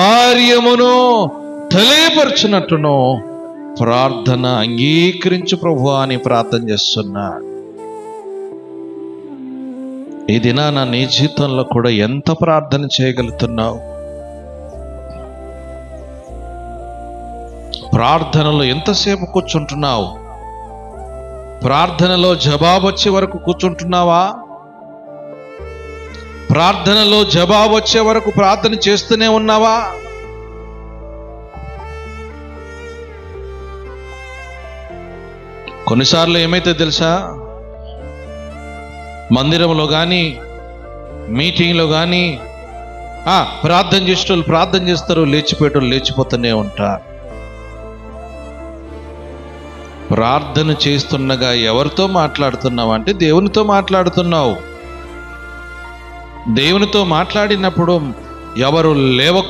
కార్యమును తెలియపరచునట్టును ప్రార్థన అంగీకరించు ప్రభువా అని ప్రార్థన చేస్తున్నా. ఈ దినాన నీ జీవితంలో కూడా ఎంత ప్రార్థన చేయగలుగుతున్నావు? ప్రార్థనలో ఎంతసేపు కూర్చుంటున్నావు? ప్రార్థనలో జవాబు వచ్చే వరకు కూర్చుంటున్నావా? ప్రార్థనలో జవాబు వచ్చే వరకు ప్రార్థన చేస్తూనే ఉన్నావా? కొన్నిసార్లు ఏమైతే తెలుసా, మందిరంలో కానీ మీటింగ్లో కానీ ప్రార్థన చేసేటోళ్ళు ప్రార్థన చేస్తారు, లేచిపోయేటోళ్ళు లేచిపోతూనే ఉంటారు. ప్రార్థన చేస్తుండగా ఎవరితో మాట్లాడుతున్నావు అంటే దేవునితో మాట్లాడుతున్నావు. దేవునితో మాట్లాడినప్పుడు ఎవరు లేవకు